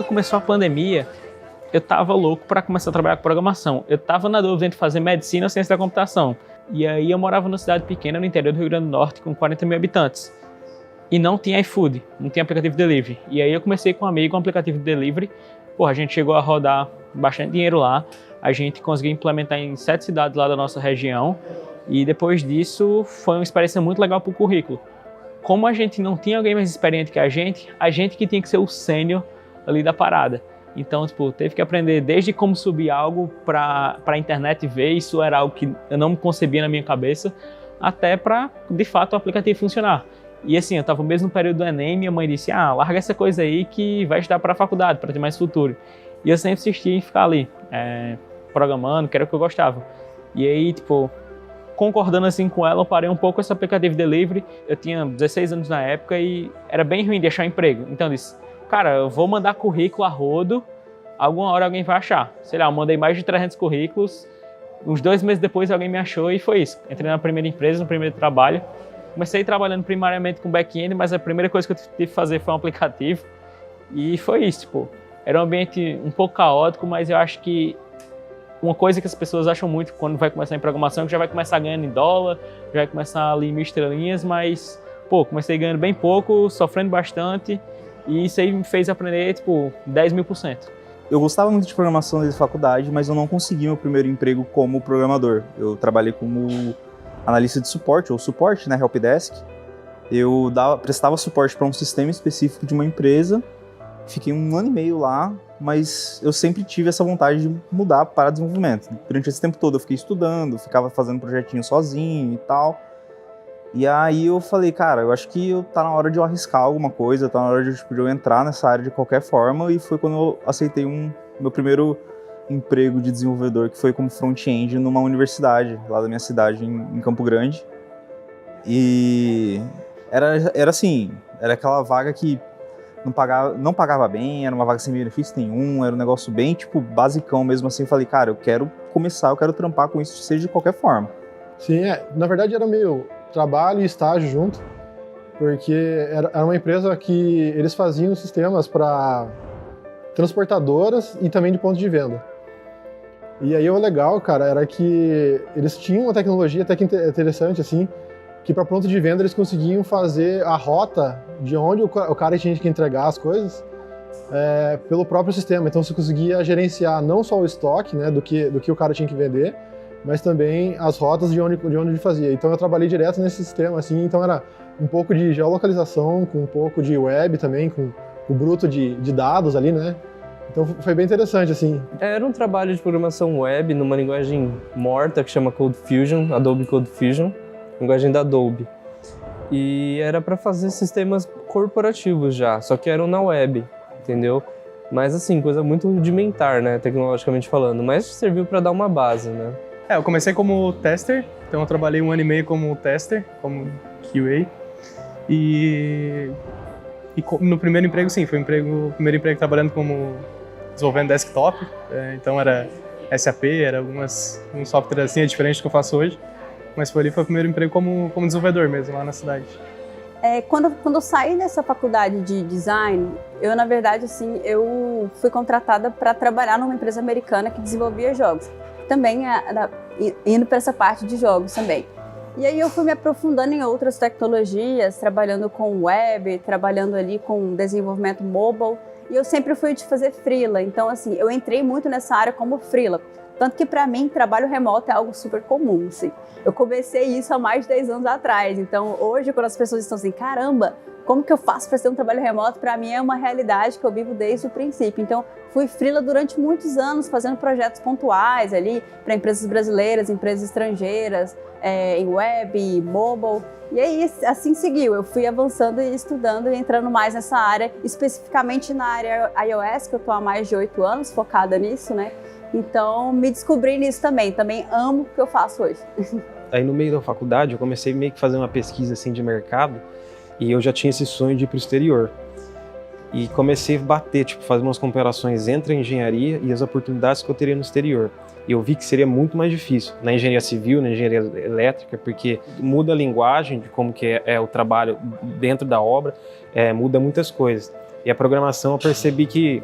quando começou a pandemia, eu tava louco para começar a trabalhar com programação. Eu tava na dúvida entre fazer medicina ou ciência da computação. E aí eu morava numa cidade pequena no interior do Rio Grande do Norte com 40 mil habitantes. E não tinha iFood, não tinha aplicativo de delivery. E aí eu comecei com um amigo um aplicativo de delivery. Porra, a gente chegou a rodar bastante dinheiro lá. A gente conseguiu implementar em 7 cidades lá da nossa região. E depois disso foi uma experiência muito legal para o currículo. Como a gente não tinha alguém mais experiente que a gente que tinha que ser o sênior ali da parada. Então, tipo, teve que aprender desde como subir algo para a internet ver, isso era algo que eu não concebia na minha cabeça, até para, de fato, o aplicativo funcionar. E assim, eu estava mesmo no período do Enem, minha mãe disse, larga essa coisa aí que vai estudar para a faculdade, para ter mais futuro. E eu sempre insisti em ficar ali, programando, que era o que eu gostava. E aí, tipo, concordando assim com ela, eu parei um pouco esse aplicativo delivery. Eu tinha 16 anos na época e era bem ruim de achar emprego. Então eu disse, cara, eu vou mandar currículo a rodo, alguma hora alguém vai achar. Sei lá, eu mandei mais de 300 currículos, uns 2 meses depois alguém me achou e foi isso. Entrei na primeira empresa, no primeiro trabalho. Comecei trabalhando primariamente com back-end, mas a primeira coisa que eu tive que fazer foi um aplicativo. E foi isso, tipo, era um ambiente um pouco caótico, mas eu acho que uma coisa que as pessoas acham muito quando vai começar em programação é que já vai começar ganhando em dólar, já vai começar ali 1.000 estrelinhas, mas, pô, comecei ganhando bem pouco, sofrendo bastante, e isso aí me fez aprender, tipo, 10.000%. Eu gostava muito de programação desde a faculdade, mas eu não consegui meu primeiro emprego como programador. Eu trabalhei como analista de suporte, ou suporte, né, helpdesk. Eu prestava suporte para um sistema específico de uma empresa, fiquei 1 ano e meio lá, mas eu sempre tive essa vontade de mudar para desenvolvimento. Durante esse tempo todo eu fiquei estudando, ficava fazendo projetinho sozinho e tal. E aí eu falei, cara, eu acho que tá na hora de eu arriscar alguma coisa, tá na hora de eu entrar nessa área de qualquer forma, e foi quando eu aceitei meu primeiro emprego de desenvolvedor, que foi como front-end numa universidade, lá da minha cidade, em Campo Grande. E era assim, era aquela vaga que não pagava bem, era uma vaga sem benefício nenhum, era um negócio bem, tipo, basicão mesmo assim. Eu falei, cara, eu quero trampar com isso, seja de qualquer forma. Sim, na verdade era meio trabalho e estágio junto, porque era uma empresa que eles faziam sistemas para transportadoras e também de ponto de venda. E aí o legal, cara, era que eles tinham uma tecnologia até que interessante, assim, que para ponto de venda eles conseguiam fazer a rota de onde o cara tinha que entregar as coisas pelo próprio sistema. Então você conseguia gerenciar não só o estoque, né, do que o cara tinha que vender, mas também as rotas de onde ele fazia. Então eu trabalhei direto nesse sistema, assim, então era um pouco de geolocalização, com um pouco de web também, com o bruto de dados ali, né? Então foi bem interessante, assim. Era um trabalho de programação web numa linguagem morta que chama Code Fusion, Adobe Code Fusion, linguagem da Adobe. E era para fazer sistemas corporativos já, só que eram na web, entendeu? Mas assim, coisa muito rudimentar, né, tecnologicamente falando, mas serviu para dar uma base, né? Eu comecei como tester, então eu trabalhei 1 ano e meio como tester, como QA. E no primeiro emprego, sim, foi o primeiro emprego trabalhando como desenvolvendo desktop. Então era SAP, era alguns softwares assim, diferentes do que eu faço hoje. Mas foi o primeiro emprego como desenvolvedor mesmo, lá na cidade. Quando eu saí dessa faculdade de design, eu, na verdade, assim, eu fui contratada para trabalhar numa empresa americana que desenvolvia jogos. Também indo para essa parte de jogos também. E aí eu fui me aprofundando em outras tecnologias, trabalhando com web, trabalhando ali com desenvolvimento mobile. E eu sempre fui de fazer freela. Então, assim, eu entrei muito nessa área como freela. Tanto que, para mim, trabalho remoto é algo super comum, assim. Eu comecei isso há mais de 10 anos atrás. Então, hoje, quando as pessoas estão assim, caramba, como que eu faço para ter um trabalho remoto? Para mim, é uma realidade que eu vivo desde o princípio. Então, fui freela durante muitos anos, fazendo projetos pontuais ali para empresas brasileiras, empresas estrangeiras, em web, mobile. E aí, assim seguiu. Eu fui avançando e estudando e entrando mais nessa área, especificamente na área iOS, que eu estou há mais de 8 anos focada nisso, né? Então, me descobri nisso também. Também amo o que eu faço hoje. Aí, no meio da faculdade, eu comecei meio que fazer uma pesquisa assim, de mercado e eu já tinha esse sonho de ir para o exterior. E comecei a bater, fazer umas comparações entre a engenharia e as oportunidades que eu teria no exterior. E eu vi que seria muito mais difícil na engenharia civil, na engenharia elétrica, porque muda a linguagem de como que é o trabalho dentro da obra, muda muitas coisas. E a programação eu percebi que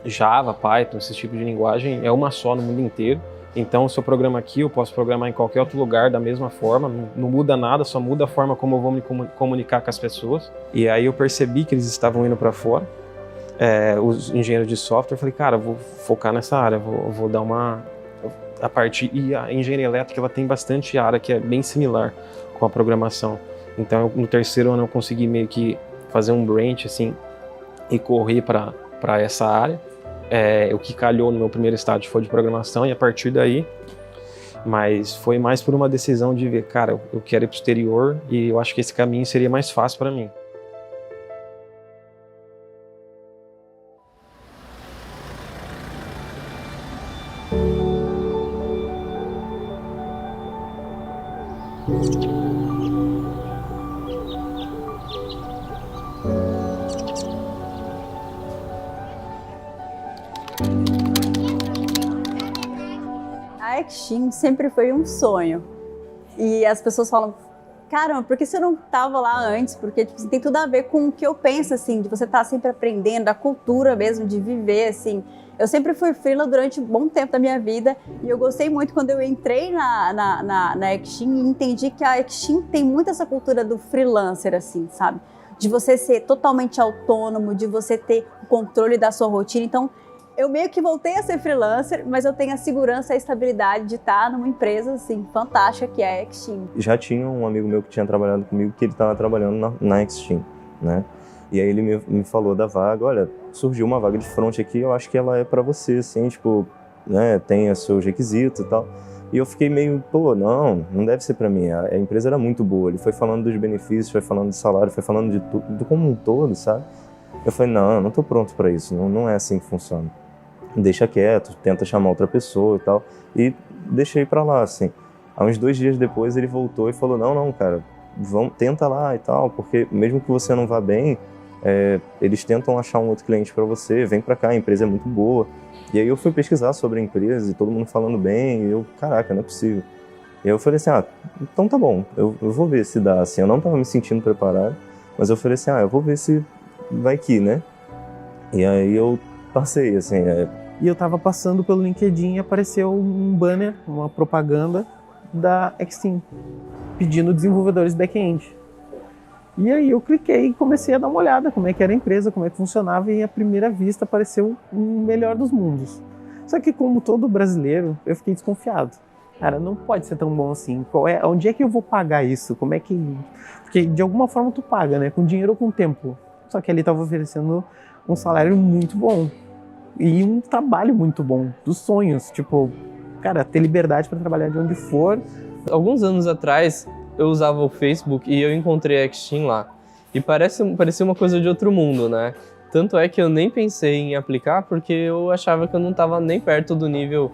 Java, Python, esse tipo de linguagem é uma só no mundo inteiro. Então, se eu programo aqui, eu posso programar em qualquer outro lugar da mesma forma, não muda nada, só muda a forma como eu vou me comunicar com as pessoas. E aí eu percebi que eles estavam indo para fora, os engenheiros de software, eu falei, cara, eu vou focar nessa área, vou dar a parte... E a engenharia elétrica, ela tem bastante área que é bem similar com a programação. Então, no terceiro ano eu consegui meio que fazer um branch, assim, e correr para essa área. O que calhou no meu primeiro estágio foi de programação, e a partir daí, mas foi mais por uma decisão de ver, cara, eu quero ir para o exterior e eu acho que esse caminho seria mais fácil para mim. A Extim sempre foi um sonho. E as pessoas falam, caramba, por que você não estava lá antes? Porque tipo, tem tudo a ver com o que eu penso, assim, de você estar sempre aprendendo, a cultura mesmo, de viver, assim. Eu sempre fui freela durante um bom tempo da minha vida e eu gostei muito quando eu entrei na Extim e entendi que a Extim tem muito essa cultura do freelancer, assim, sabe? De você ser totalmente autônomo, de você ter o controle da sua rotina. Então, eu meio que voltei a ser freelancer, mas eu tenho a segurança e a estabilidade de estar numa empresa, assim, fantástica, que é a Extim. Já tinha um amigo meu que tinha trabalhado comigo, que ele estava trabalhando na Extim, né? E aí ele me falou da vaga, olha, surgiu uma vaga de front aqui, eu acho que ela é para você, assim, tipo, né, tem os seus requisitos e tal. E eu fiquei meio, pô, não deve ser para mim, a empresa era muito boa, ele foi falando dos benefícios, foi falando de salário, foi falando de tudo como um todo, sabe? Eu falei, não tô pronto para isso, não é assim que funciona. Deixa quieto, tenta chamar outra pessoa e tal, e deixei para lá, assim. Há uns 2 dias depois ele voltou e falou, não, cara, tenta lá e tal, porque mesmo que você não vá bem, eles tentam achar um outro cliente para você, vem para cá, a empresa é muito boa. E aí eu fui pesquisar sobre a empresa e todo mundo falando bem, e eu, caraca, não é possível. E aí eu falei assim, então tá bom, eu vou ver se dá, assim, eu não tava me sentindo preparado, mas eu falei assim, eu vou ver se vai que, né? E aí eu passei, assim. E eu tava passando pelo LinkedIn e apareceu um banner, uma propaganda da Extim, pedindo desenvolvedores back-end. E aí eu cliquei e comecei a dar uma olhada como é que era a empresa, como é que funcionava, e à primeira vista pareceu um melhor dos mundos. Só que como todo brasileiro, eu fiquei desconfiado. Cara, não pode ser tão bom assim. Onde é que eu vou pagar isso? Como é que... Porque de alguma forma tu paga, né? Com dinheiro ou com tempo. Só que ali tava oferecendo um salário muito bom. E um trabalho muito bom, dos sonhos. Tipo, cara, ter liberdade para trabalhar de onde for. Alguns anos atrás, eu usava o Facebook e eu encontrei a Extim lá. E parecia uma coisa de outro mundo, né? Tanto é que eu nem pensei em aplicar porque eu achava que eu não estava nem perto do nível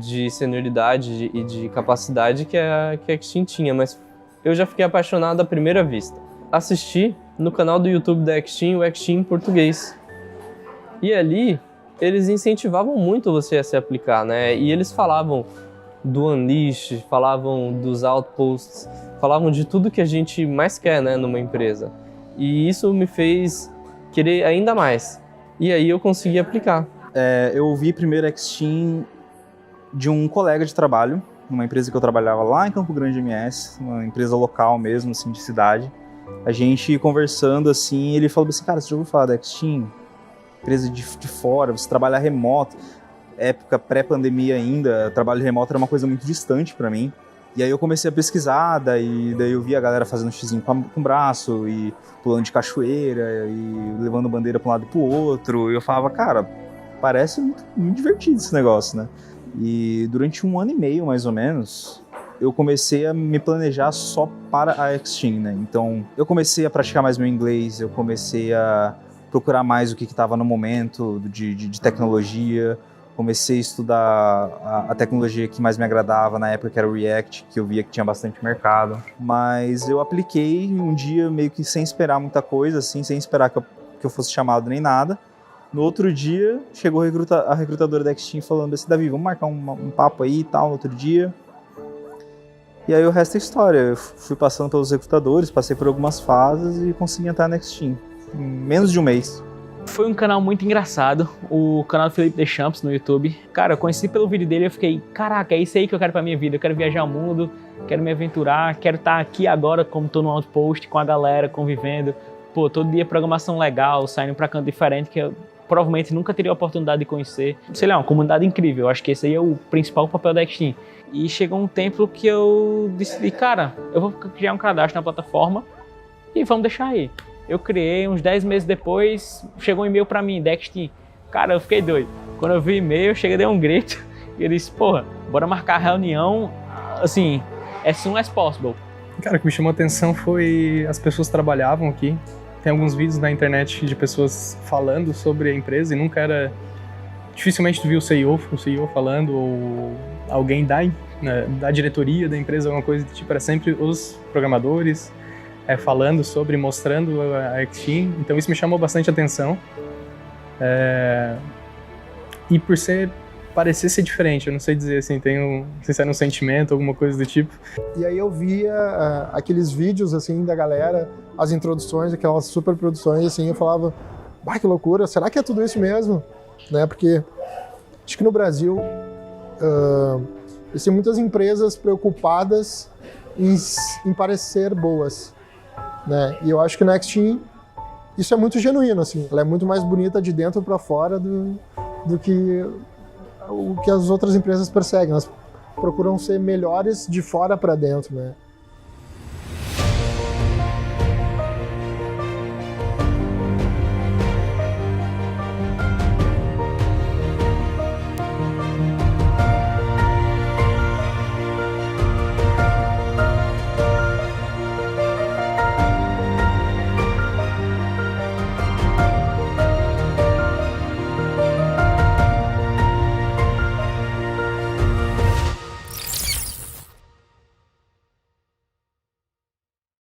de senioridade e de capacidade que a Extim tinha. Mas eu já fiquei apaixonado à primeira vista. Assisti no canal do YouTube da Extim, o Extim em português. E ali, eles incentivavam muito você a se aplicar, né? E eles falavam do Unleash, falavam dos Outposts, falavam de tudo que a gente mais quer, né, numa empresa. E isso me fez querer ainda mais. E aí eu consegui aplicar. Eu ouvi primeiro a Extim de um colega de trabalho, numa empresa que eu trabalhava lá em Campo Grande MS, uma empresa local mesmo, assim, de cidade. A gente conversando, assim, ele falou assim, cara, você já ouviu falar da Extim? Empresa de fora, você trabalha remoto. Época pré-pandemia ainda, trabalho remoto era uma coisa muito distante para mim. E aí eu comecei a pesquisar, daí eu vi a galera fazendo xizinho com o braço, e pulando de cachoeira, e levando bandeira para um lado e pro outro. E eu falava, cara, parece muito divertido esse negócio, né? E durante 1 ano e meio, mais ou menos, eu comecei a me planejar só para a Extim, né? Então, eu comecei a praticar mais meu inglês, eu comecei a procurar mais o que estava no momento de tecnologia, comecei a estudar a tecnologia que mais me agradava na época, que era o React, que eu via que tinha bastante mercado. Mas eu apliquei um dia meio que sem esperar muita coisa, assim, sem esperar que eu fosse chamado nem nada. No outro dia, chegou a recrutadora da Extim falando assim, Davi, vamos marcar um papo aí e tal, no outro dia. E aí o resto é história. Eu fui passando pelos recrutadores, passei por algumas fases e consegui entrar na Extim. Em menos de um mês. Foi um canal muito engraçado, o canal do Felipe Deschamps no YouTube. Cara, eu conheci pelo vídeo dele e eu fiquei, caraca, é isso aí que eu quero pra minha vida. Eu quero viajar o mundo, quero me aventurar, quero estar aqui agora como tô no Outpost com a galera, convivendo. Pô, todo dia programação legal, saindo pra canto diferente que eu provavelmente nunca teria a oportunidade de conhecer. Sei lá, uma comunidade incrível. Eu acho que esse aí é o principal papel da Xteam. E chegou um tempo que eu decidi, cara, eu vou criar um cadastro na plataforma e vamos deixar aí. Eu criei, uns 10 meses depois, chegou um e-mail pra mim, da Xteam. Cara, eu fiquei doido. Quando eu vi o e-mail, eu cheguei, dei um grito e eu disse, porra, bora marcar a reunião, assim, as soon as possible. Cara, o que me chamou a atenção foi as pessoas que trabalhavam aqui. Tem alguns vídeos na internet de pessoas falando sobre a empresa e nunca era... Dificilmente tu viu o CEO falando ou alguém da diretoria da empresa, alguma coisa do tipo. Era sempre os programadores falando sobre, mostrando a Xteam. Então isso me chamou bastante atenção. E por parecer ser diferente, eu não sei dizer assim, não sei se era um sentimento, alguma coisa do tipo. E aí eu via aqueles vídeos assim da galera, as introduções, aquelas super produções, assim, eu falava, bah, que loucura, será que é tudo isso mesmo? Né? Porque acho que no Brasil existem muitas empresas preocupadas em parecer boas, né? E eu acho que na Xteam isso é muito genuíno, assim, ela é muito mais bonita de dentro para fora do que o que as outras empresas perseguem. Elas procuram ser melhores de fora para dentro, né?